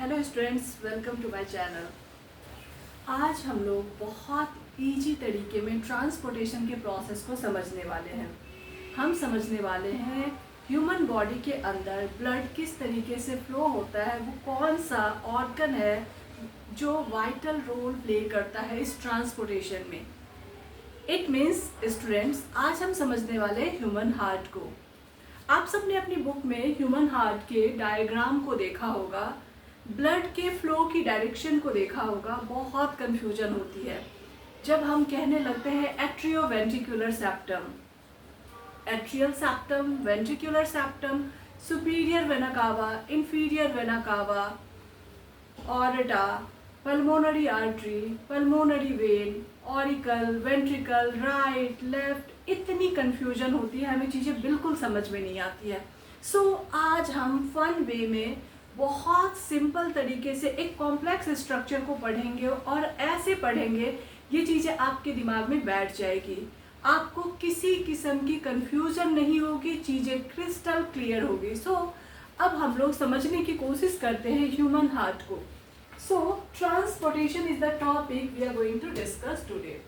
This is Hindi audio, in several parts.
Hello students, welcome to my channel. आज हम लोग बहुत इजी तरीके में ट्रांसपोर्टेशन के प्रोसेस को समझने वाले हैं। हम समझने वाले हैं ह्यूमन बॉडी के अंदर ब्लड किस तरीके से फ्लो होता है, वो कौन सा ऑर्गन है जो वाइटल रोल प्ले करता है इस ट्रांसपोर्टेशन में। इट मीन्स स्टूडेंट्स, आज हम समझने वाले हैं ह्यूमन हार्ट को। आप सबने अपनी बुक में ह्यूमन हार्ट के डायग्राम को देखा होगा, ब्लड के फ्लो की डायरेक्शन को देखा होगा। बहुत कंफ्यूजन होती है जब हम कहने लगते हैं atrioventricular septum, atrial septum, ventricular septum, superior vena cava, inferior vena cava, aorta, pulmonary artery, pulmonary vein, auricle, ventricle, right, left. इतनी कंफ्यूजन होती है, हमें चीज़ें बिल्कुल समझ में नहीं आती है। आज हम फन वे में बहुत सिंपल तरीके से एक कॉम्प्लेक्स स्ट्रक्चर को पढ़ेंगे और ऐसे पढ़ेंगे ये चीज़ें आपके दिमाग में बैठ जाएगी। आपको किसी किस्म की कंफ्यूजन नहीं होगी, चीज़ें क्रिस्टल क्लियर होगी। अब हम लोग समझने की कोशिश करते हैं ह्यूमन हार्ट को। Transportation is the topic we are going to discuss today.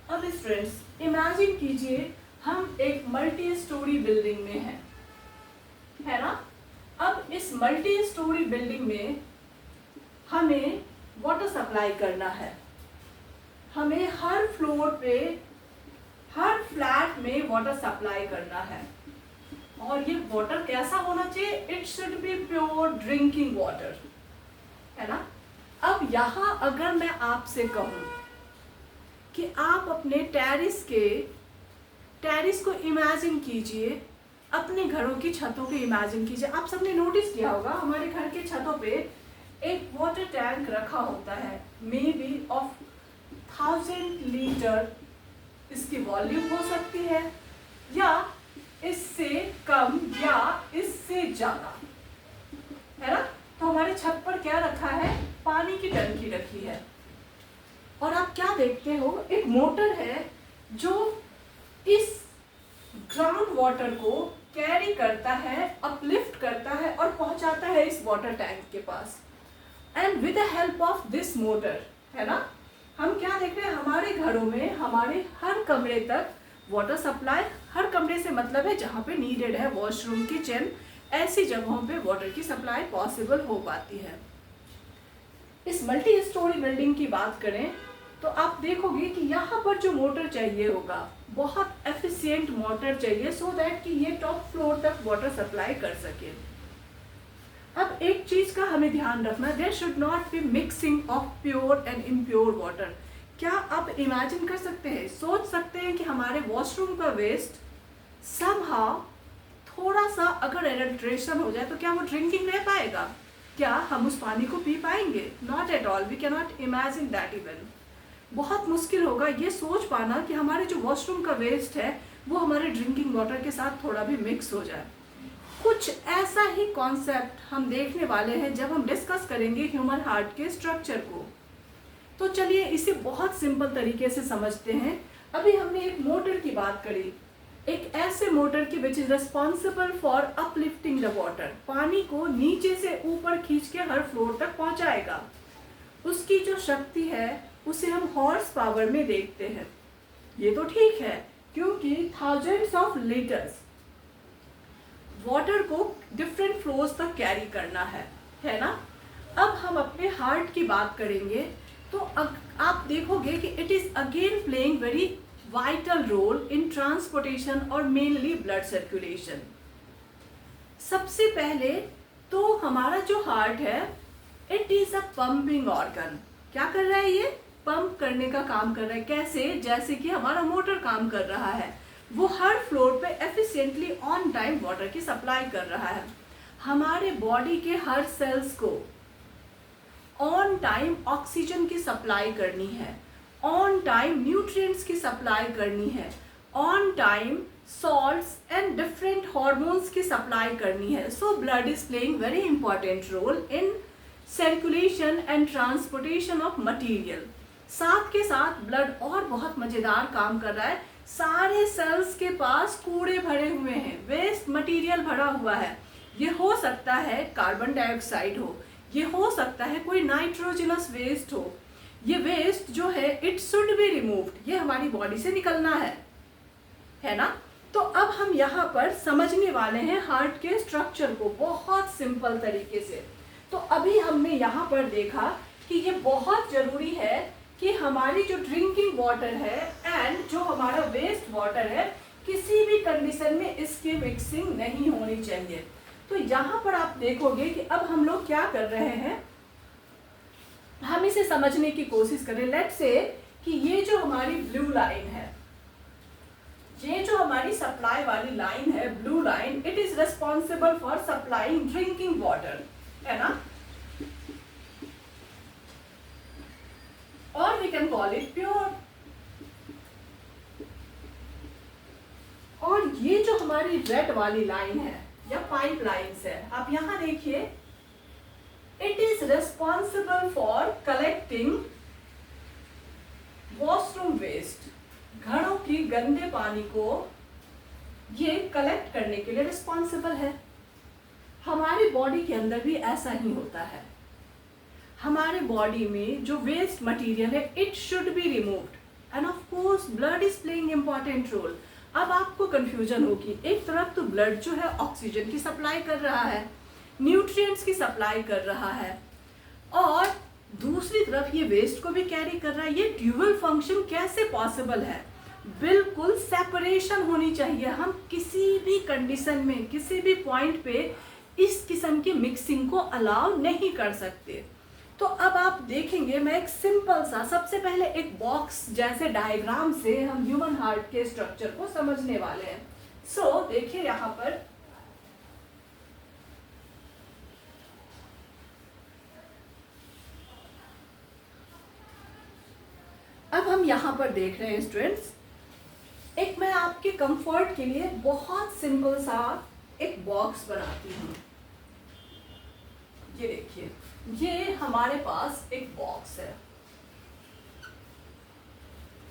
अब स्टूडेंट्स, इमेजिन कीजिए हम एक मल्टी स्टोरी बिल्डिंग में हैं, है ना। अब इस मल्टी स्टोरी बिल्डिंग में हमें वाटर सप्लाई करना है। हमें हर फ्लोर पे, हर फ्लैट में वाटर सप्लाई करना है। और ये वाटर कैसा होना चाहिए? It should B pure drinking water, है ना। अब यहाँ अगर मैं आपसे कहूँ कि आप अपने टेरिस को इमेजिन कीजिए, अपने घरों की छतों को इमेजिन कीजिए। आप सबने नोटिस किया होगा हमारे घर के छतों पे एक वाटर टैंक रखा होता है, मे बी ऑफ 1000 लीटर। इसकी वॉल्यूम हो सकती है या इससे कम या इससे ज्यादा, है ना। तो हमारे छत पर क्या रखा है? पानी की टंकी रखी है। और आप क्या देखते हो? एक मोटर है जो इस ग्राउंड वाटर को कैरी करता है, अपलिफ्ट करता है और पहुंचाता है इस वाटर टैंक के पास। And with the help of this motor, है ना, हम क्या देख रहे हैं? हमारे घरों में, हमारे हर कमरे तक वाटर सप्लाई। हर कमरे से मतलब है जहाँ पे नीडेड है, वॉशरूम, किचन, ऐसी जगहों पे वाटर की सप्लाई पॉसिबल हो पाती है। इस मल्टी स्टोरी बिल्डिंग की बात करें तो आप देखोगे कि यहाँ पर जो मोटर चाहिए होगा, बहुत एफिशिएंट मोटर चाहिए, सो दैट कि ये टॉप फ्लोर तक वाटर सप्लाई कर सके। अब एक चीज का हमें ध्यान रखना, there should not be mixing of pure and impure water. क्या आप इमेजिन कर सकते हैं, सोच सकते हैं कि हमारे वॉशरूम का वेस्ट समहाउ थोड़ा सा अगर एडल्ट्रेशन हो जाए तो क्या वो ड्रिंकिंग रह पाएगा? क्या हम उस पानी को पी पाएंगे? Not at all, we can not imagine that even. बहुत मुश्किल होगा ये सोच पाना कि हमारे जो वॉशरूम का वेस्ट है वो हमारे ड्रिंकिंग वाटर के साथ थोड़ा भी मिक्स हो जाए। कुछ ऐसा ही कॉन्सेप्ट हम देखने वाले हैं जब हम डिस्कस करेंगे ह्यूमन हार्ट के स्ट्रक्चर को। तो चलिए इसे बहुत सिंपल तरीके से समझते हैं। अभी हमने एक मोटर की बात करी, एक ऐसे मोटर की which is responsible for uplifting the water. पानी को नीचे से ऊपर खींच के हर फ्लोर तक पहुंचाएगा। उसकी जो शक्ति है उसे हम हॉर्स पावर में देखते हैं। ये तो ठीक है, क्योंकि थाउजेंड्स ऑफ लीटर्स वाटर को डिफरेंट फ्लोर्स तक कैरी करना है ना। अब हम अपने हार्ट की बात करेंगे तो आप देखोगे कि it is again playing very vital role in transportation और मेनली ब्लड सर्कुलेशन। सबसे पहले तो हमारा जो हार्ट है, it is a pumping organ. क्या कर रहा है? ये पंप करने का काम कर रहा है। कैसे? जैसे कि हमारा मोटर काम कर रहा है, वो हर फ्लोर पे एफिशिएंटली ऑन टाइम वाटर की सप्लाई कर रहा है। हमारे बॉडी के हर सेल्स को ऑन टाइम ऑक्सीजन की सप्लाई करनी है, ऑन टाइम न्यूट्रिएंट्स की सप्लाई करनी है, on time salts and different hormones की सप्लाई करनी है। So blood is playing very important role in circulation and transportation of material। साथ के साथ ब्लड और बहुत मजेदार काम कर रहा है। सारे सेल्स के पास कूड़े भरे हुए हैं, वेस्ट मटेरियल भरा हुआ है। ये हो सकता है कार्बन डाइऑक्साइड हो, ये हो सकता है कोई नाइट्रोजनस वेस्ट हो। ये वेस्ट जो है इट शुड बी रिमूव्ड, ये हमारी बॉडी से निकलना है ना। तो अब हम यहाँ पर समझने वाले हैं हार्ट के स्ट्रक्चर को बहुत सिंपल तरीके से। तो अभी हमने यहाँ पर देखा कि ये बहुत जरूरी है कि हमारी जो ड्रिंकिंग वाटर है एंड जो हमारा वेस्ट वाटर है, किसी भी कंडीशन में इसकी मिक्सिंग नहीं होनी चाहिए। तो यहाँ पर आप देखोगे कि अब हम लोग क्या कर रहे हैं, हम इसे समझने की कोशिश करें। लेट्स से कि ये जो हमारी ब्लू लाइन है, ये जो हमारी सप्लाई वाली लाइन है, blue line, it is responsible for supplying drinking water, है ना, और we can call it pure. और ये जो हमारी रेड वाली लाइन है या पाइप लाइन्स है, आप यहां देखिए, it is responsible for collecting washroom waste, घड़ों की गंदे पानी को ये कलेक्ट करने के लिए रिस्पॉन्सिबल है। हमारी बॉडी के अंदर भी ऐसा ही होता है। हमारे बॉडी में जो वेस्ट मटेरियल है it should be removed and of course blood is playing important role. अब आपको कंफ्यूजन होगी, एक तरफ तो ब्लड जो है ऑक्सीजन की सप्लाई कर रहा है, न्यूट्रिएंट्स की सप्लाई कर रहा है, और दूसरी तरफ ये वेस्ट को भी कैरी कर रहा है। ये ड्यूअल फंक्शन कैसे पॉसिबल है? बिल्कुल सेपरेशन होनी चाहिए। हम किसी भी कंडीशन में, किसी भी पॉइंट पे इस किस्म की मिक्सिंग को अलाउ नहीं कर सकते। तो अब आप देखेंगे, मैं एक सिंपल सा, सबसे पहले एक बॉक्स जैसे डायग्राम से हम ह्यूमन हार्ट के स्ट्रक्चर को समझने वाले हैं। सो देखिए यहाँ पर अब हम यहाँ पर देख रहे हैं स्टूडेंट्स, एक मैं आपके कंफर्ट के लिए बहुत सिंपल सा एक बॉक्स बनाती हूँ। ये देखिए, ये हमारे पास एक बॉक्स है,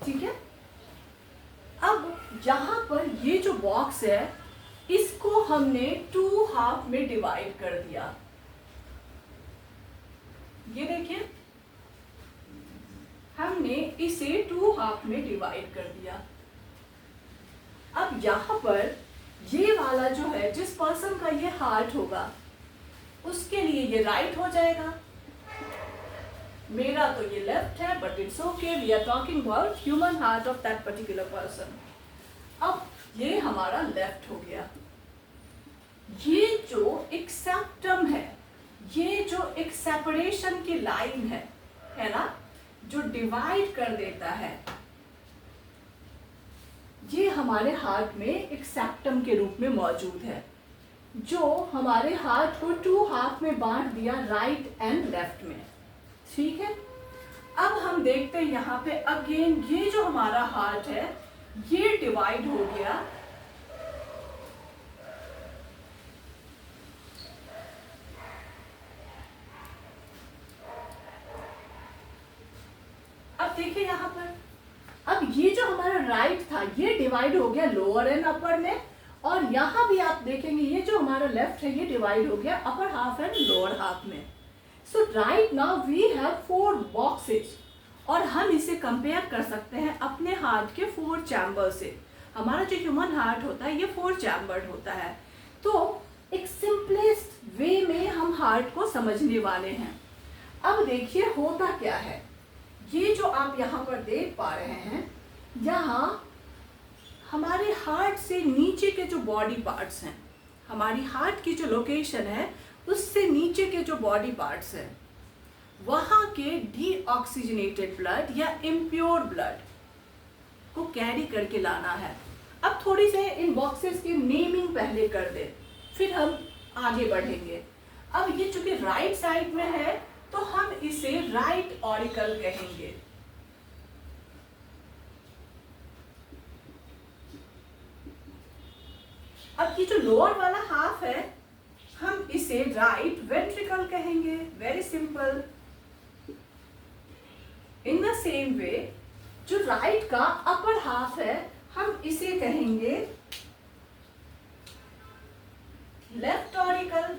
ठीक है। अब यहाँ पर ये जो बॉक्स है इसको हमने 2 हाफ में डिवाइड कर दिया। ये देखिए, हमने इसे 2 हाफ में डिवाइड कर दिया। अब यहाँ पर ये वाला जो है, जिस पर्सन का ये हार्ट होगा उसके लिए ये राइट हो जाएगा। मेरा तो ये लेफ्ट है, but it's okay, we are talking about human heart of that particular person. अब ये हमारा लेफ्ट हो गया। ये जो एक सेप्टम है, ये जो एक सेपरेशन की लाइन है ना, जो डिवाइड कर देता है, ये हमारे हार्ट में एक सेप्टम के रूप में मौजूद है, जो हमारे हार्ट को 2 हाफ में बांट दिया, राइट एंड लेफ्ट में, ठीक है। अब हम देखते हैं यहाँ पे अगेन, ये जो हमारा हार्ट है ये डिवाइड हो गया। अब देखिए यहाँ पर, अब ये जो हमारा राइट था ये डिवाइड हो गया लोअर एंड अपर में, और यहाँ भी आप देखेंगे ये जो हमारा लेफ्ट है ये डिवाइड हो गया upper half and lower half में। So right now we have 4 boxes, और हम इसे कंपेयर कर सकते हैं अपने हार्ट के 4 चैम्बर से। हमारा जो ह्यूमन हार्ट होता है ये 4 चैम्बर्ड होता है। तो एक सिंपलेस्ट वे में हम हार्ट को समझने वाले हैं। अब देखिए होता क्या है, ये जो आप यहाँ पर देख पा रहे हैं, यहाँ हमारे हार्ट से नीचे के जो बॉडी पार्ट्स हैं, हमारी हार्ट की जो लोकेशन है उससे नीचे के जो बॉडी पार्ट्स हैं, वहाँ के डीऑक्सीजनेटेड ब्लड या इम्प्योर ब्लड को कैरी करके लाना है। अब थोड़ी से इन बॉक्सेस की नेमिंग पहले कर दे, फिर हम आगे बढ़ेंगे। अब ये चूंकि राइट साइड में है तो हम इसे राइट ऑरिकल कहेंगे। अब ये जो लोअर वाला हाफ है हम इसे राइट वेंट्रिकल कहेंगे। Very simple. In the same way जो राइट का अपर हाफ है हम इसे कहेंगे लेफ्ट ऑरिकल,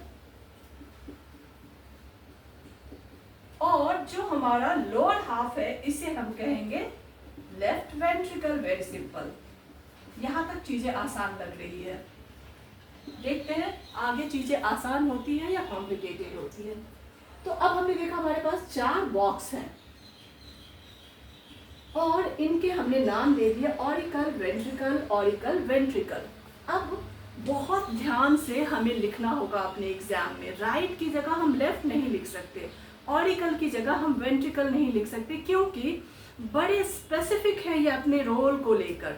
और जो हमारा लोअर हाफ है इसे हम कहेंगे लेफ्ट वेंट्रिकल। Very simple. यहां तक चीजें आसान लग रही है। देखते हैं आगे चीजें आसान होती है या कॉम्प्लिकेटेड होती है। तो अब हमने देखा हमारे पास 4 बॉक्स हैं और इनके हमने नाम दे दिया ऑरिकल, वेंट्रिकल, ऑरिकल, वेंट्रिकल। अब बहुत ध्यान से हमें लिखना होगा अपने एग्जाम में। राइट की जगह हम लेफ्ट नहीं लिख सकते, ऑरिकल की जगह हम वेंट्रिकल नहीं लिख सकते, क्योंकि बड़े स्पेसिफिक है ये अपने रोल को लेकर,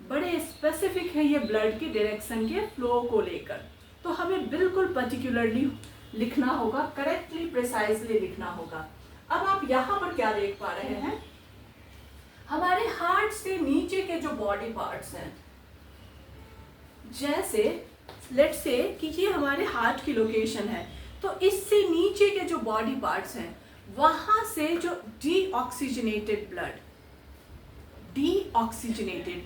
बड़े स्पेसिफिक है ये ब्लड की डायरेक्शन के फ्लो को लेकर। तो हमें बिल्कुल पर्टिकुलरली लिखना होगा, करेक्टली प्रिसाइजली लिखना होगा। अब आप यहाँ पर क्या देख पा रहे हैं, हमारे हार्ट से नीचे के जो बॉडी पार्ट्स हैं, जैसे लेट्स से कि ये हमारे हार्ट की लोकेशन है, तो इससे नीचे के जो बॉडी पार्ट्स हैं वहां से जो डीऑक्सीजनेटेड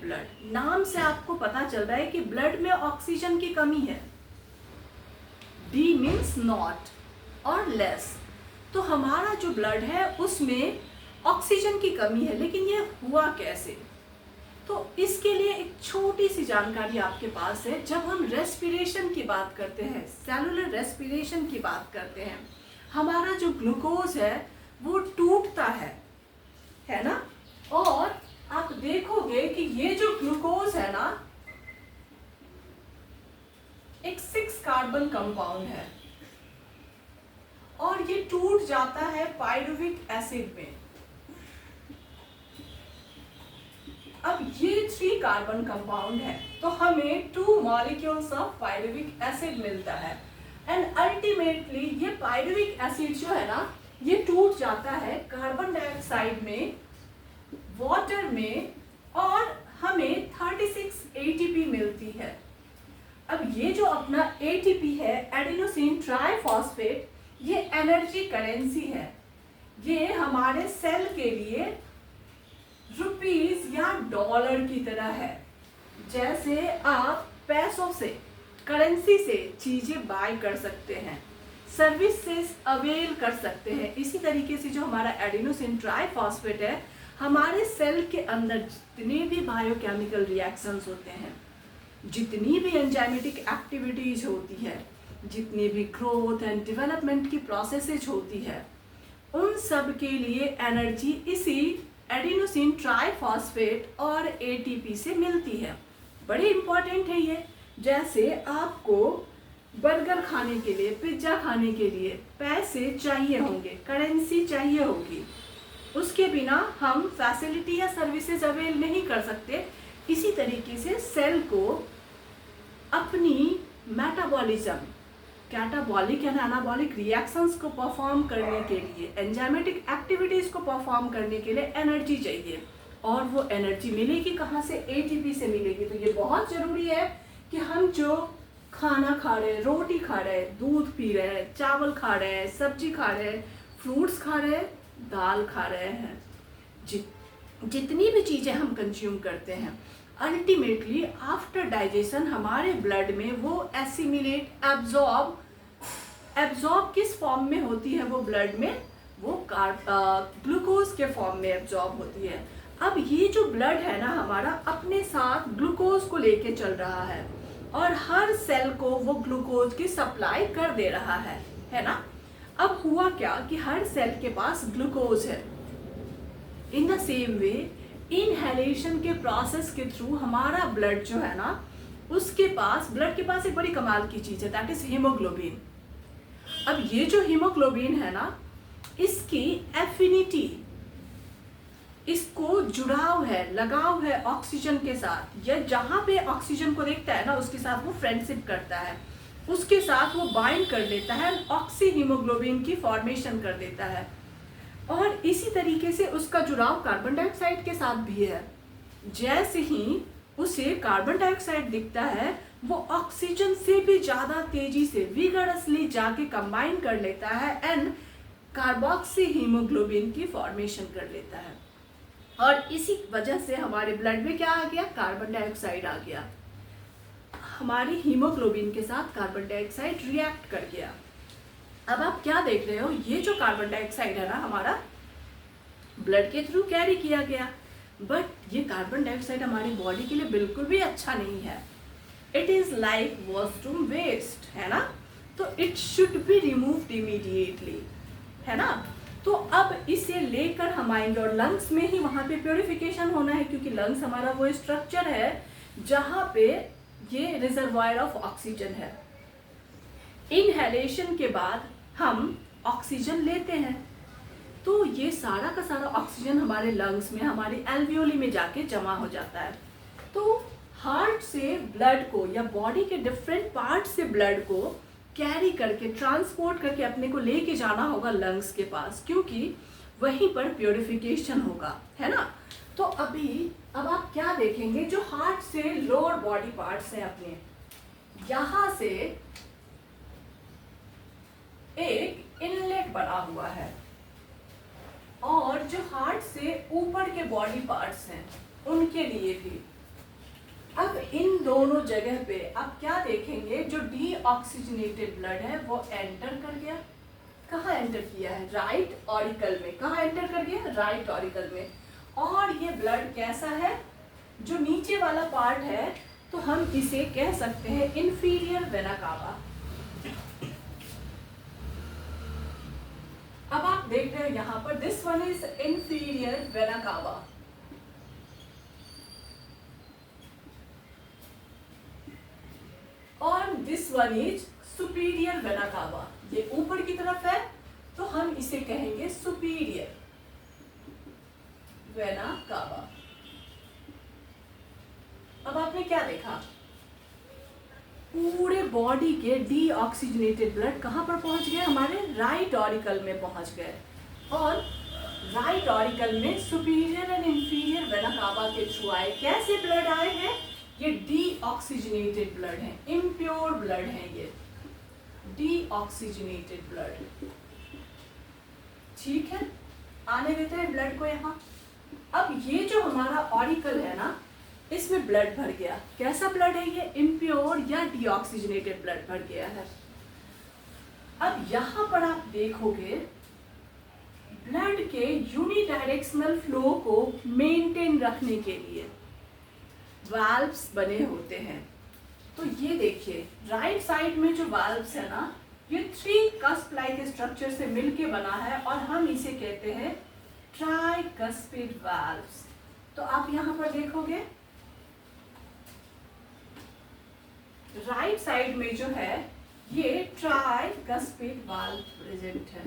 ब्लड, नाम से आपको पता चल रहा है कि ब्लड में ऑक्सीजन की कमी है। डी मीन्स नॉट और लेस। तो हमारा जो ब्लड है उसमें ऑक्सीजन की कमी है, लेकिन ये हुआ कैसे? तो इसके लिए एक छोटी सी जानकारी आपके पास है। जब हम रेस्पिरेशन की बात करते हैं, सेलुलर रेस्पिरेशन की बात करते हैं, हमारा जो ग्लूकोज है वो टूटता है ना? और आप देखोगे कि ये जो ग्लूकोज है ना, एक 6 कार्बन कंपाउंड है और ये टूट जाता है पायरुविक एसिड में। अब ये 3 कार्बन कंपाउंड है, तो हमें 2 मॉलिक्यूल्स ऑफ पायरुविक एसिड मिलता है। एंड अल्टीमेटली ये पायरुविक एसिड जो है ना, ये टूट जाता है कार्बन डाइऑक्साइड में, वाटर में, और हमें 36 ATP मिलती है। अब ये जो अपना ATP है, एडेनोसिन ट्राइफॉस्फेट, ये एनर्जी करेंसी है। ये हमारे सेल के लिए रुपीस या डॉलर की तरह है। जैसे आप पैसों से, करेंसी से चीजें बाय कर सकते हैं, सर्विसेज अवेल कर सकते हैं, इसी तरीके से जो हमारा एडेनोसिन ट्राइफॉस्फेट है, हमारे सेल के अंदर जितने भी बायोकेमिकल रिएक्शंस होते हैं, जितनी भी एंजाइमेटिक एक्टिविटीज होती है, जितनी भी ग्रोथ एंड डेवलपमेंट की प्रोसेसेज होती है, उन सब के लिए एनर्जी इसी एडेनोसिन ट्राइफॉस्फेट और ATP से मिलती है। बड़े इंपॉर्टेंट है ये। जैसे आपको बर्गर खाने के लिए, पिज्ज़ा खाने के लिए पैसे चाहिए होंगे, करेंसी चाहिए होगी, उसके बिना हम फैसिलिटी या सर्विसेज अवेल नहीं कर सकते। इसी तरीके से सेल को अपनी metabolism, catabolic and anabolic reactions को परफॉर्म करने के लिए, एंजाइमेटिक एक्टिविटीज को परफॉर्म करने के लिए एनर्जी चाहिए। और वो एनर्जी मिलेगी कहाँ से? ATP से मिलेगी। तो ये बहुत जरूरी है कि हम जो खाना खा रहे हैं, रोटी खा रहे हैं, दूध पी रहे हैं, चावल खा रहे हैं, सब्जी खा रहे हैं, फ्रूट्स खा रहे हैं, दाल खा रहे हैं, जितनी भी चीज़ें हम कंज्यूम करते हैं, अल्टीमेटली आफ्टर डाइजेशन हमारे ब्लड में वो एसिमिलेट, एब्जॉर्ब किस फॉर्म में होती है? वो ब्लड में वो ग्लूकोज के फॉर्म में एब्जॉर्ब होती है। अब ये जो ब्लड है ना हमारा, अपने साथ ग्लूकोज को लेके चल रहा है और हर सेल को वो ग्लूकोज की सप्लाई कर दे रहा है ना? अब हुआ क्या कि हर सेल के पास ग्लूकोज है। In the same way inhalation के प्रोसेस के थ्रू हमारा ब्लड जो है ना, उसके पास, ब्लड के पास एक बड़ी कमाल की चीज है, दैट इज हीमोग्लोबिन। अब ये जो हीमोग्लोबिन है ना, इसकी एफिनिटी, इसको जुड़ाव है, लगाव है ऑक्सीजन के साथ। या जहां पे ऑक्सीजन को देखता है ना, उसके साथ वो फ्रेंडशिप करता है, उसके साथ वो बाइंड कर लेता है, ऑक्सी हीमोग्लोबिन की फॉर्मेशन कर देता है। और इसी तरीके से उसका जुड़ाव कार्बन डाइऑक्साइड के साथ भी है। जैसे ही उसे कार्बन डाइऑक्साइड दिखता है, वो ऑक्सीजन से भी ज्यादा तेजी से विगरसली जाके कंबाइन कर लेता है एंड कार्बोक्सी हीमोग्लोबिन की फॉर्मेशन कर लेता है। और इसी वजह से हमारे ब्लड में क्या आ गया, कार्बन डाइऑक्साइड आ गया, हमारी हीमोग्लोबिन के साथ कार्बन डाइऑक्साइड रिएक्ट कर गया। अब आप क्या देख रहे हो, ये जो कार्बन डाइऑक्साइड है ना हमारा ब्लड के थ्रू कैरी किया गया, बट ये कार्बन डाइऑक्साइड हमारी बॉडी के लिए बिल्कुल भी अच्छा नहीं है। It is like washroom waste, है ना, तो it should be removed immediately, है ना। तो अब इसे लेकर हम आएंगे और लंग्स में ही वहां पे प्योरिफिकेशन होना है, क्योंकि लंग्स हमारा वो स्ट्रक्चर है जहां पे ये रिजर्वायर ऑफ ऑक्सीजन है। इनहेलेशन के बाद हम ऑक्सीजन लेते हैं, तो ये सारा का सारा ऑक्सीजन हमारे लंग्स में, हमारी एल्वियोली में जाके जमा हो जाता है। तो हार्ट से ब्लड को या बॉडी के डिफरेंट पार्ट से ब्लड को कैरी करके, ट्रांसपोर्ट करके अपने को लेके जाना होगा लंग्स के पास, क्योंकि वहीं पर प्योरिफिकेशन होगा, है ना। तो अब आप क्या देखेंगे, जो हार्ट से लोअर बॉडी पार्ट्स हैं अपने, यहां से एक इनलेट बना हुआ है, और जो हार्ट से ऊपर के बॉडी पार्ट्स हैं उनके लिए भी। अब इन दोनों जगह पे आप क्या देखेंगे, जो डीऑक्सीजनेटेड ब्लड है वो एंटर कर गया। कहाँ एंटर किया है, राइट ऑरिकल में। कहाँ एंटर कर गया, राइट ऑरिकल में। और ये ब्लड कैसा है, जो नीचे वाला पार्ट है, तो हम इसे कह सकते हैं इंफीरियर वेना कावा। अब आप देख रहे हो यहाँ पर, this one is inferior vena cava, और this one is superior vena cava. ये ऊपर की तरफ है तो हम इसे कहेंगे सुपीरियर वेना कावा। अब आपने क्या देखा, पूरे बॉडी के डीऑक्सीजनेटेड ब्लड कहां पर पहुंच गए, हमारे राइट ऑरिकल में पहुंच गए, और राइट ऑरिकल में सुपीरियर एंड इंफीरियर वेना कावा के थ्रू आए। कैसे ब्लड आए हैं, ये डीऑक्सीजनेटेड ब्लड है, इम्प्योर ब्लड है, ये डीऑक्सीजनेटेड ब्लड। ठीक है, आने देते हैं ब्लड को यहाँ। अब ये जो हमारा ऑरिकल है ना, इसमें ब्लड भर गया। कैसा ब्लड है ये, इम्प्योर या डीऑक्सीजनेटेड ब्लड भर गया है। अब यहाँ पर आप देखोगे, ब्लड के यूनिडायरेक्शनल फ्लो को मेंटेन रखने के लिए वाल्व्स बने होते हैं। तो ये देखिए, राइट साइड में जो वाल्व्स है ना, ये 3 कस्प लाइक स्ट्रक्चर से मिलके बना है, और हम इसे कहते हैं ट्राइकस्पिड वाल्व्स। तो आप यहाँ पर देखोगे, राइट साइड में जो है ये ट्राइकस्पिड वाल्व प्रेजेंट है।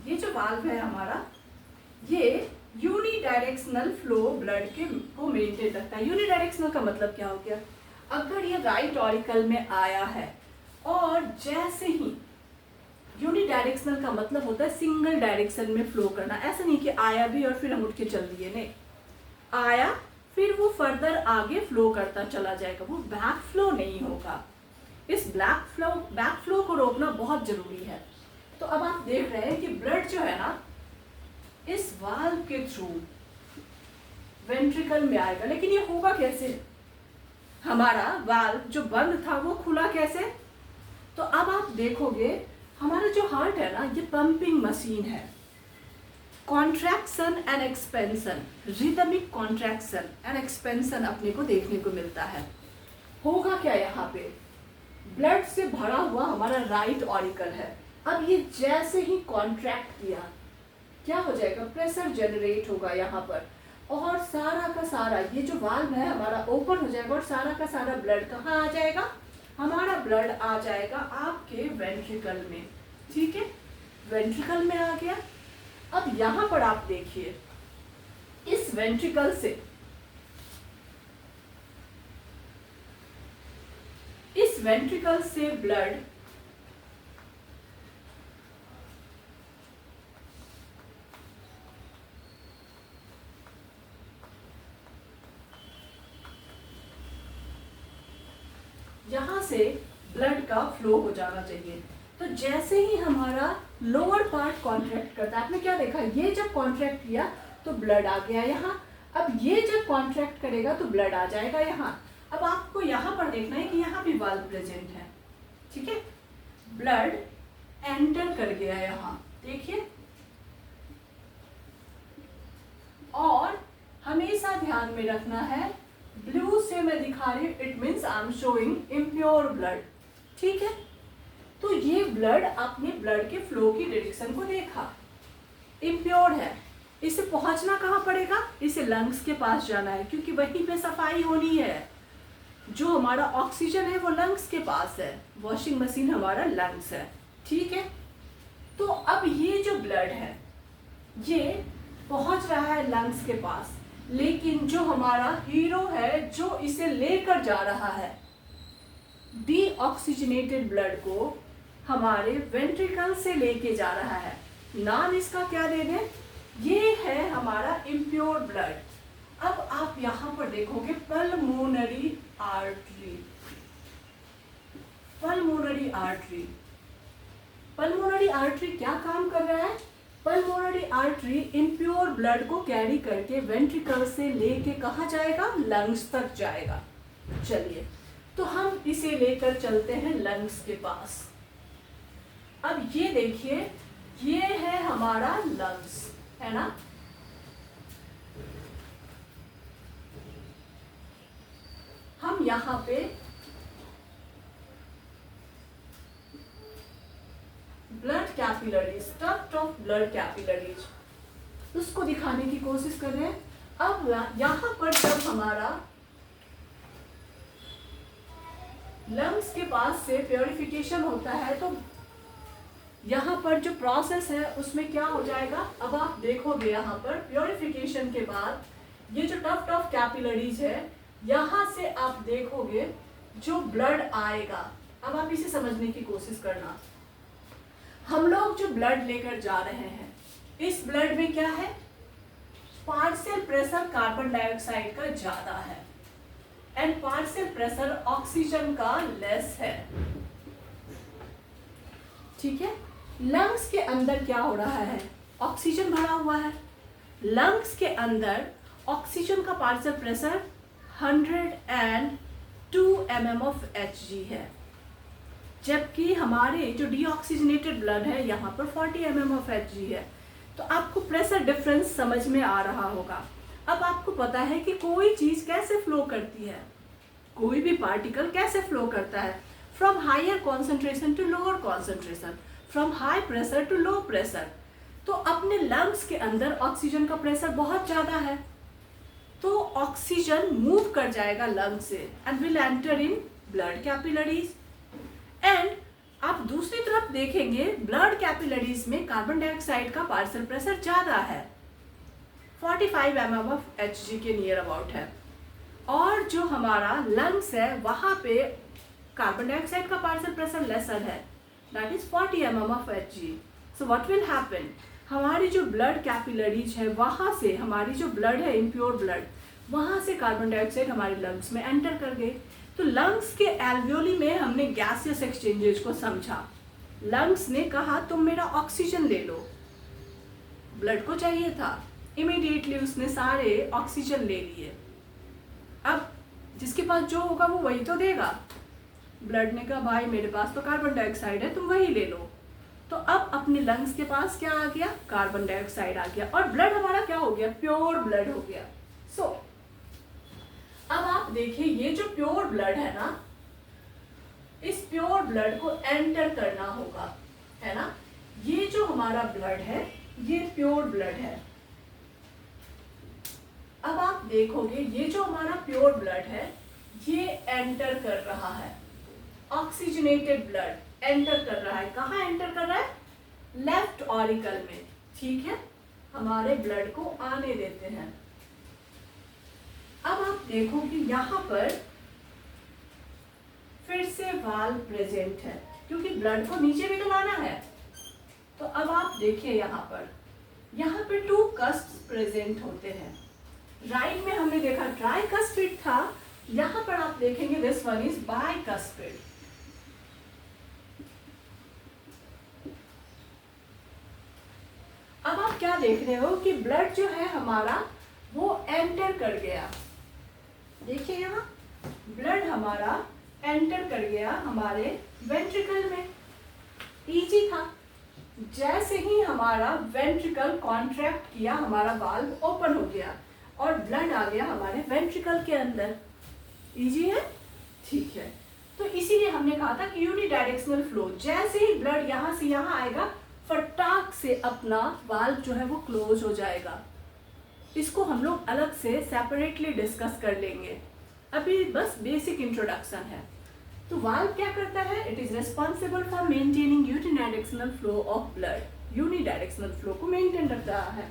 ये जो वाल्व है हमारा, ये यूनिडायरेक्शनल फ्लो ब्लड के को मेंटेन रखता है। यूनिडायरेक्शनल का मतलब क्या हो गया, अगर ये राइट ऑरिकल में आया है, और जैसे ही यूनिडायरेक्शनल का मतलब होता है सिंगल डायरेक्शन में फ्लो करना। ऐसा नहीं कि आया भी और फिर हम उठ के चल दिए, नहीं, आया फिर वो फर्दर आगे फ्लो करता चला जाएगा, वो बैक फ्लो नहीं होगा। इस बैक फ्लो को रोकना बहुत जरूरी है। तो अब आप देख रहे हैं कि ब्लड जो है ना, इस वाल्व के थ्रू वेंट्रिकल में आएगा, लेकिन ये होगा कैसे, हमारा वाल्व जो बंद था वो खुला कैसे। तो अब आप देखोगे, हमारा जो हार्ट है ना, ये पंपिंग मशीन है। Contraction and expansion, rhythmic contraction and expansion अपने को देखने को मिलता है। होगा क्या, यहाँ पे ब्लड से भरा हुआ हमारा राइट ऑरिकल है। अब ये जैसे ही कॉन्ट्रैक्ट किया, क्या हो जाएगा, प्रेशर जनरेट होगा यहाँ पर, और सारा का सारा ये जो वाल्व है हमारा ओपन हो जाएगा, और सारा का सारा ब्लड कहाँ आ जाएगा, हमारा ब्लड आ जाएगा आपके वेंट्रिकल में। ठीक है, वेंट्रिकल में आ गया। अब यहाँ पर आप देखिए, इस वेंट्रिकल से ब्लड यहाँ से ब्लड का फ्लो हो जाना चाहिए। तो जैसे ही हमारा लोअर पार्ट कॉन्ट्रैक्ट करता है, आपने क्या देखा, ये जब कॉन्ट्रैक्ट किया तो ब्लड आ गया यहाँ। अब ये जब कॉन्ट्रैक्ट करेगा तो ब्लड आ जाएगा यहाँ। अब आपको यहाँ पर देखना है कि यहाँ भी वाल्व प्रेजेंट है, ठीक है। ब्लड एंटर कर गया यहाँ, देखिए। और हमेशा ध्यान में रखना है, ब्लू से मैं दिखा रही हूँ, it means I am showing impure blood, ठीक है। तो ये ब्लड आपने ब्लड के फ्लो की डायरेक्शन को देखा, इम्प्योर है। इसे पहुंचना कहाँ पड़ेगा, इसे लंग्स के पास जाना है, क्योंकि वहीं पे सफाई होनी है। जो हमारा ऑक्सीजन है वो लंग्स के पास है, वॉशिंग मशीन हमारा लंग्स है, ठीक है। तो अब ये जो ब्लड है ये पहुंच रहा है लंग्स के पास, लेकिन जो हमारा हीरो है जो इसे लेकर जा रहा है डीऑक्सीजनेटेड ब्लड को, हमारे वेंट्रिकल से लेके जा रहा है। नाम इसका क्या दे दें, ये है हमारा इम्प्योर ब्लड। अब आप यहां पर देखोगे pulmonary artery, pulmonary artery. Pulmonary artery क्या काम कर रहा है, पल्मोनरी आर्टरी इम्प्योर ब्लड को कैरी करके वेंट्रिकल से लेके कहाँ जाएगा, लंग्स तक जाएगा। चलिए, तो हम इसे लेकर चलते हैं लंग्स के पास। अब ये देखिए, ये है हमारा लंग्स, है ना। हम यहाँ पे blood capillaries, tract of blood capillaries, उसको दिखाने की कोशिश कर रहे हैं। अब यहाँ पर जब हमारा लंग्स के पास से प्योरिफिकेशन होता है तो यहाँ पर जो प्रोसेस है उसमें क्या हो जाएगा, अब आप देखोगे यहाँ पर प्योरिफिकेशन के बाद ये जो टफ्ट ऑफ कैपिलरीज है, यहाँ से आप देखोगे जो ब्लड आएगा। अब आप इसे समझने की कोशिश करना। हम लोग जो ब्लड लेकर जा रहे हैं, इस ब्लड में क्या है, पार्शियल प्रेशर कार्बन डाइऑक्साइड का ज्यादा है एंड पार्शियल प्रेशर ऑक्सीजन का लेस है, ठीक है। लंग्स के अंदर क्या हो रहा है, ऑक्सीजन भरा हुआ है। लंग्स के अंदर ऑक्सीजन का partial pressure 102 mm of Hg है, जबकि हमारे जो डीऑक्सीजनेटेड ब्लड है यहाँ पर 40 mm of Hg है। तो आपको प्रेशर डिफरेंस समझ में आ रहा होगा। अब आपको पता है कि कोई चीज कैसे फ्लो करती है, कोई भी पार्टिकल कैसे फ्लो करता है, from higher concentration to lower concentration, from high pressure to low pressure. तो अपने लंग्स के अंदर ऑक्सीजन का प्रेशर बहुत ज्यादा है, तो ऑक्सीजन मूव कर जाएगा लंग से and will enter in blood capillaries. And आप दूसरी तरफ देखेंगे ब्लड कैपिलरीज में कार्बन डाइऑक्साइड का पार्शियल प्रेशर ज्यादा है, 45 mm of Hg के नियर अबाउट है। और जो हमारा लंग्स है वहां पे कार्बन डाइऑक्साइड का पार्शियल प्रेशर लेसर है, that is 40 mm of Hg। So what will happen, हमारी जो ब्लड कैपिलरीज है वहां से हमारी जो ब्लड है इम्प्योर ब्लड, वहां से कार्बन डाइऑक्साइड हमारे लंग्स में एंटर कर गए। तो लंग्स के एल्वियोली में हमने गैसियस एक्सचेंजेस को समझा। लंग्स ने कहा तुम मेरा ऑक्सीजन ले लो, ब्लड को चाहिए था, इमीडिएटली उसने सारे ऑक्सीजन ले लिए। अब जिसके पास जो होगा वो वही तो देगा। ब्लड ने कहा भाई मेरे पास तो कार्बन डाइऑक्साइड है, तुम वही ले लो। तो अब अपने लंग्स के पास क्या आ गया, कार्बन डाइऑक्साइड आ गया और ब्लड हमारा क्या हो गया, प्योर ब्लड हो गया। सो अब आप देखिए ये जो प्योर ब्लड है ना, इस प्योर ब्लड को एंटर करना होगा, है ना। ये जो हमारा ब्लड है ये प्योर ब्लड है। अब आप देखोगे ये जो हमारा प्योर ब्लड है ये एंटर कर रहा है, ऑक्सीजनेटेड ब्लड एंटर कर रहा है। कहाँ एंटर कर रहा है, लेफ्ट ऑरिकल में, ठीक है। हमारे ब्लड को आने देते हैं। अब आप देखो कि यहाँ पर फिर से वाल्व प्रेजेंट है, क्योंकि ब्लड को नीचे भी तो लाना है। तो अब आप देखिए यहाँ पे 2 कस्प्स प्रेजेंट होते हैं। राइट में हमने देखा ट्राइकस्पिड था, यहाँ पर आप देखेंगे दिस वन इज बाइकस्पिड। अब आप क्या देख रहे हो कि ब्लड जो है हमारा वो एंटर कर गया। देखिए यहाँ ब्लड हमारा एंटर कर गया हमारे वेंट्रिकल में, इजी था। जैसे ही हमारा वेंट्रिकल कॉन्ट्रैक्ट किया, हमारा वाल्व ओपन हो गया और ब्लड आ गया हमारे वेंट्रिकल के अंदर। इजी है, ठीक है। तो इसीलिए हमने कहा था कि यूनिडायरेक्शनल फ्लो, जैसे ही ब्लड यहाँ से यहाँ आएगा फटाक से अपना वाल्व जो है वो क्लोज हो जाएगा। इसको हम लोग अलग से सेपरेटली डिस्कस कर लेंगे, अभी बस बेसिक इंट्रोडक्शन है। तो वाल्व क्या करता है? It is responsible for maintaining unidirectional flow of blood. Unidirectional flow को मेंटेन रख रहा है।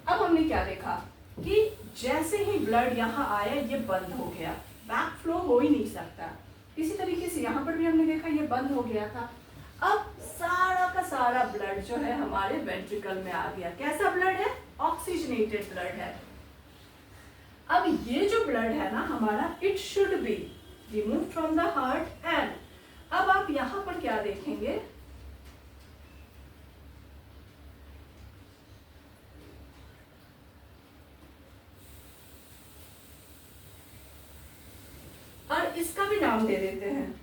अब हमने क्या देखा कि जैसे ही ब्लड यहाँ आया ये बंद हो गया, बैक फ्लो हो ही नहीं सकता। इसी तरीके से यहाँ पर भी हमने देखा ये बंद हो गया था। अब सारा का सारा ब्लड जो है हमारे वेंट्रिकल में आ गया। कैसा ब्लड है? ऑक्सीजनेटेड ब्लड है। अब ये जो ब्लड है ना हमारा, it should be remove from the heart. And अब आप यहां पर क्या देखेंगे, और इसका भी नाम दे देते हैं।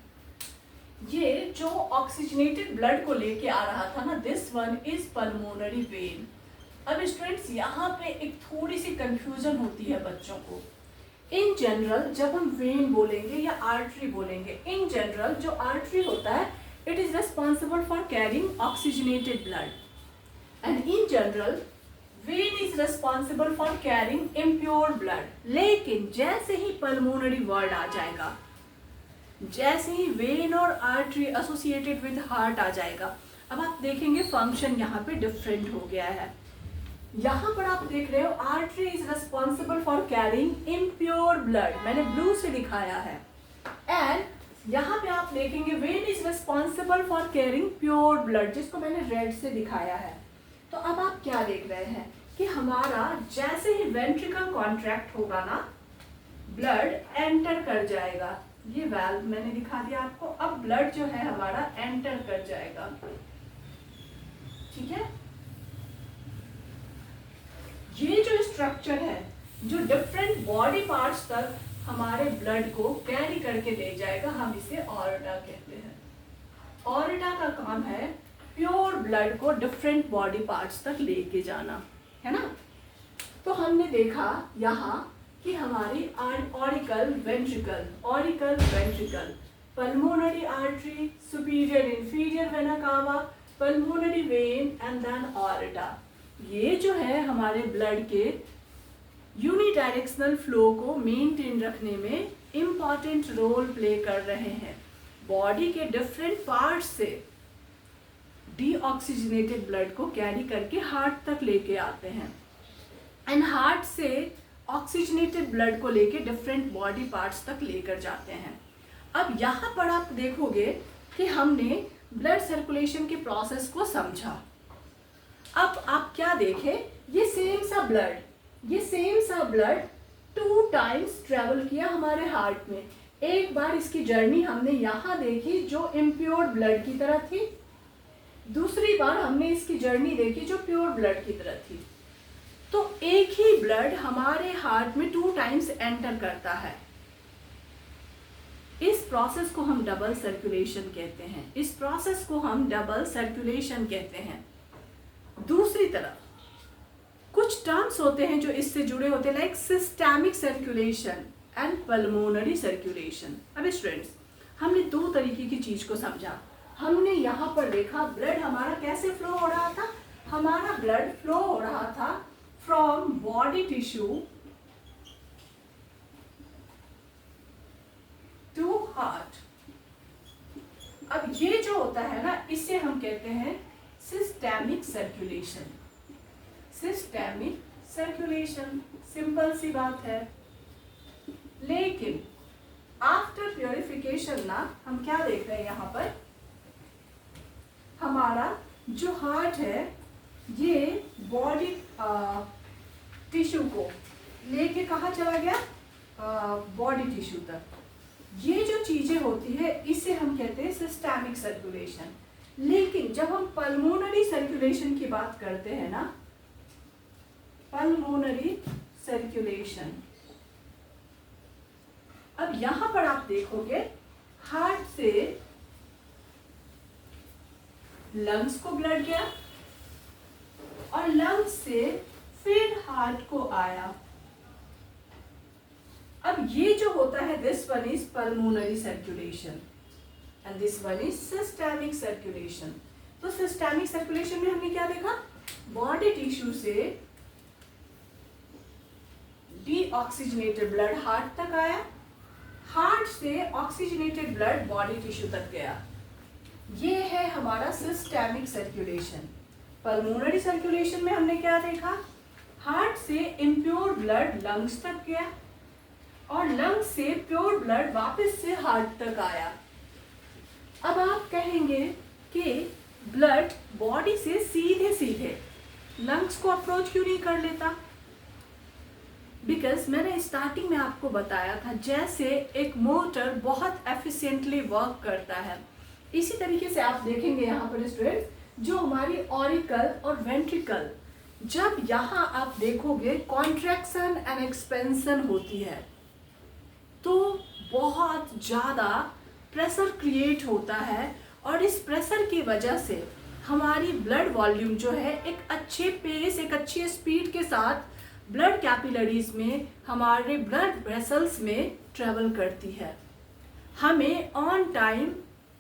ये जो ऑक्सीजनेटेड ब्लड को लेके आ रहा था ना, this one is pulmonary vein. अब स्टूडेंट्स यहाँ पे एक थोड़ी सी कंफ्यूजन होती है बच्चों को। इन जनरल जब हम वेन बोलेंगे या आर्टरी बोलेंगे, इन जनरल जो आर्टरी होता है it is responsible for carrying oxygenated blood and in general when is responsible for carrying impure blood. लेकिन जैसे ही पल्मोनरी वर्ड आ जाएगा, जैसे ही वेन और आर्टरी एसोसिएटेड विद हार्ट आ जाएगा, अब आप देखेंगे फंक्शन यहाँ पे डिफरेंट हो गया है। यहाँ पर आप देख रहे हो artery is responsible for carrying impure blood, मैंने ब्लू से दिखाया है। एंड यहाँ पे आप देखेंगे when is responsible for carrying pure blood, जिसको मैंने रेड से दिखाया है। तो अब आप क्या देख रहे हैं कि हमारा जैसे ही वेंट्रिकल कॉन्ट्रैक्ट होगा ना, ब्लड एंटर कर जाएगा। ये वाल्व मैंने दिखा दिया आपको। अब ब्लड जो है हमारा एंटर कर जाएगा, ठीक है। ये जो स्ट्रक्चर है जो डिफरेंट बॉडी पार्ट्स तक हमारे ब्लड को कैरी करके ले जाएगा, हम इसे ऑर्टा कहते हैं। ऑर्टा का काम है प्योर ब्लड को डिफरेंट बॉडी पार्ट्स तक लेके जाना, है ना। तो हमने देखा यहाँ कि हमारी auricle ventricle, auricle ventricle, pulmonary artery, superior inferior vena cava, pulmonary vein and then aorta. ये जो है हमारे ब्लड के यूनिडायरेक्शनल फ्लो को मेंटेन रखने में इम्पॉर्टेंट रोल प्ले कर रहे हैं। बॉडी के डिफरेंट पार्ट्स से डीऑक्सीजनेटेड ब्लड को कैरी करके हार्ट तक लेके आते हैं एंड हार्ट से ऑक्सीजनेटेड ब्लड को लेके डिफरेंट बॉडी पार्ट्स तक लेकर जाते हैं। अब यहाँ पर आप देखोगे कि हमने ब्लड सर्कुलेशन के प्रोसेस को समझा। अब आप क्या देखें, ये सेम सा ब्लड 2 टाइम्स ट्रेवल किया हमारे हार्ट में। एक बार इसकी जर्नी हमने यहाँ देखी जो इम्प्योर ब्लड की तरह थी, दूसरी बार हमने इसकी जर्नी देखी जो प्योर ब्लड की तरह थी। तो एक ही ब्लड हमारे हार्ट में 2 टाइम्स एंटर करता है। इस प्रोसेस को हम डबल सर्कुलेशन कहते हैं। इस प्रोसेस को हम डबल सर्कुलेशन कहते हैं। दूसरी तरफ कुछ टर्म्स होते हैं जो इससे जुड़े होते हैं, like systemic circulation and pulmonary circulation. अब स्टूडेंट्स, हमने 2 तरीके की चीज को समझा। हमने यहाँ पर देखा ब्लड हमारा कैसे फ्लो हो रहा था। हमारा ब्लड फ्लो हो रहा था from body tissue to heart. अब ये जो होता है ना, इसे हम कहते हैं systemic circulation. Systemic circulation, simple सी बात है। लेकिन आफ्टर प्योरिफिकेशन ना, हम क्या देख रहे हैं यहाँ पर, हमारा जो हार्ट है ये बॉडी टिश्यू को लेके कहाँ चला गया, बॉडी टिश्यू तक। ये जो चीजें होती है इसे हम कहते हैं सिस्टेमिक सर्कुलेशन। लेकिन जब हम पल्मोनरी सर्कुलेशन की बात करते हैं ना, पल्मोनरी सर्कुलेशन। अब यहां पर आप देखोगे हार्ट से लंग्स को ब्लड गया और लंग्स से फिर हार्ट को आया। अब ये जो होता है, this one is pulmonary circulation and this one is systemic circulation. तो सिस्टेमिक सर्कुलेशन में हमने क्या देखा, बॉडी टिश्यू से डीऑक्सीजनेटेड ब्लड हार्ट तक आया, हार्ट से ऑक्सीजनेटेड ब्लड बॉडी टिश्यू तक गया। ये है हमारा सिस्टेमिक सर्कुलेशन। पल्मोनरी सर्कुलेशन में हमने क्या देखा, हार्ट से इम्प्योर ब्लड लंग्स तक गया और लंग्स से प्योर ब्लड वापस से हार्ट तक आया। अब आप कहेंगे कि ब्लड बॉडी से सीधे सीधे लंग्स को अप्रोच क्यों नहीं कर लेता? बिकॉज मैंने स्टार्टिंग में आपको बताया था, जैसे एक मोटर बहुत एफिशिएंटली वर्क करता है, इसी तरीके से आप देखेंगे यहाँ पर स्टूडेंट्स, जो हमारी ऑरिकल और वेंट्रिकल, जब यहाँ आप देखोगे कॉन्ट्रैक्शन एंड एक्सपेंशन होती है तो बहुत ज़्यादा प्रेशर क्रिएट होता है और इस प्रेशर की वजह से हमारी ब्लड वॉल्यूम जो है एक अच्छे पेस, एक अच्छी स्पीड के साथ ब्लड कैपिलरीज में, हमारे ब्लड वेसल्स में ट्रेवल करती है। हमें ऑन टाइम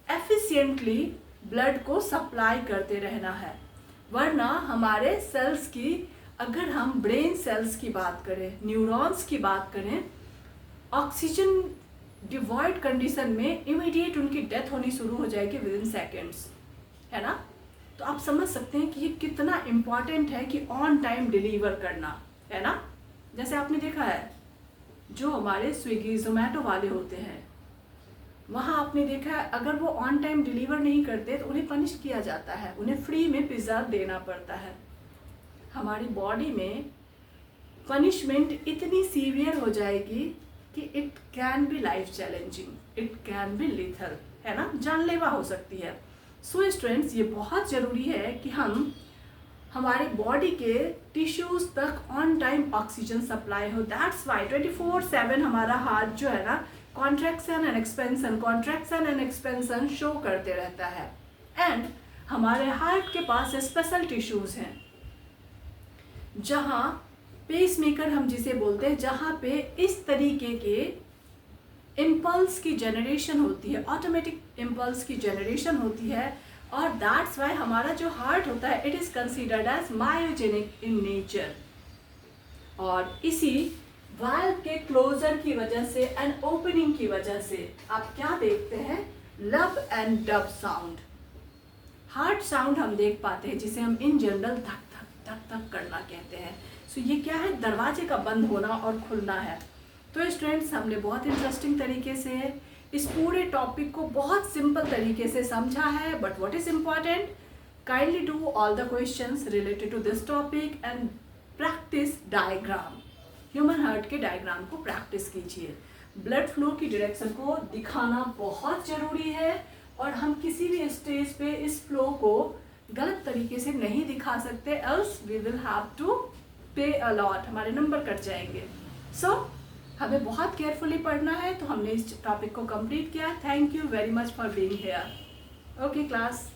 एफिशिएंटली ब्लड को सप्लाई करते रहना है, वरना हमारे सेल्स की, अगर हम ब्रेन सेल्स की बात करें, न्यूरॉन्स की बात करें, ऑक्सीजन डिवॉइड कंडीशन में इमीडिएट उनकी डेथ होनी शुरू हो जाएगी विद इन सेकेंड्स, है ना। तो आप समझ सकते हैं कि ये कितना इम्पॉर्टेंट है कि ऑन टाइम डिलीवर करना, है ना। जैसे आपने देखा है जो हमारे स्विगी जोमेटो वाले होते हैं, वहाँ आपने देखा है अगर वो ऑन टाइम डिलीवर नहीं करते तो उन्हें पनिश किया जाता है, उन्हें फ्री में पिज़्ज़ा देना पड़ता है। हमारी बॉडी में पनिशमेंट इतनी सीवियर हो जाएगी कि it can be life challenging, it can be lethal, है ना, जानलेवा हो सकती है। सो स्टूडेंट्स, ये बहुत ज़रूरी है कि हम हमारे बॉडी के टिश्यूज तक ऑन टाइम ऑक्सीजन सप्लाई हो। दैट्स वाई 24/7 हमारा हार्ट जो है ना कॉन्ट्रैक्शन एंड एक्सपेंशन शो करते रहता है। एंड हमारे हार्ट के पास स्पेशल टिश्यूज हैं जहाँ पेस मेकर हम जिसे बोलते हैं, जहाँ पे इस तरीके के इम्पल्स की जनरेशन होती है, ऑटोमेटिक इम्पल्स की जनरेशन होती है। और दैट्स वाई हमारा जो हार्ट होता है it is considered as myogenic in nature. और इसी वाल्व के क्लोजर की वजह से एंड ओपनिंग की वजह से आप क्या देखते हैं, लब and dub sound, heart sound हम देख पाते हैं, जिसे हम इन जनरल धक धक धक धक करना कहते हैं। सो ये क्या है, दरवाजे का बंद होना और खुलना है। तो स्टूडेंट्स, हमने बहुत इंटरेस्टिंग तरीके से इस पूरे टॉपिक को बहुत सिंपल तरीके से समझा है। But what is important, kindly do all the questions related to this topic and practice diagram, human heart के डायग्राम को प्रैक्टिस कीजिए। ब्लड फ्लो की डायरेक्शन को दिखाना बहुत ज़रूरी है और हम किसी भी स्टेज पे इस फ्लो को गलत तरीके से नहीं दिखा सकते, else we will have to pay a lot, हमारे नंबर कट जाएंगे। सो हमें बहुत केयरफुली पढ़ना है। तो हमने इस टॉपिक को कंप्लीट किया। Thank you very much for being here. Okay class.